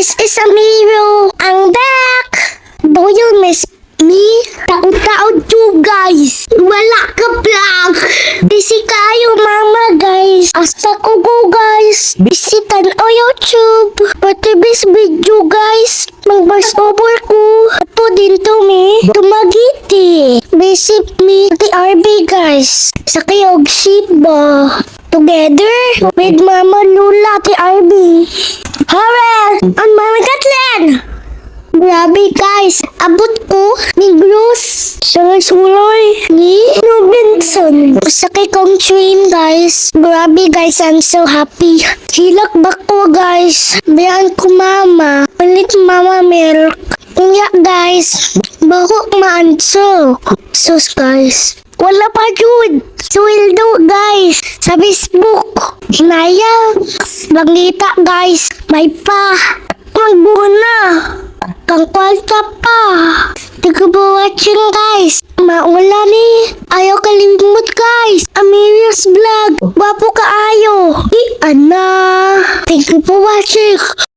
This is Amiro. I'm back. Do you miss me? Taon-taon to guys. Wala ka vlog. Busy kayo mama guys. Hasta ko go guys. Bisitan o YouTube. Pati bis video guys. Mag-voice over ko. Apo din to me. Tumagiti. Visit me the RB guys. Sa kayog Shiba. Together with Mama Lula the RB. Harel on Mama Kathleen. Grabe guys, abot ko ni Bruce Suloy ni Robinson. Sakay kong train guys. Grabe guys, I'm so happy. Hilak ba ko guys? Bayan ko mama. Palit mama milk. Kaya guys, bako maanso. Sus guys. Wala pa yun. Sweldo guys. Sa Facebook. Hinaya. Bangita guys. May pa. Magbuo na. Kang kwalta pa. Tiga ba watching guys? Maula ni. Ayaw kalimut guys. Amelia's vlog. Wapo ka ayo. Di ana. Thank you for watching.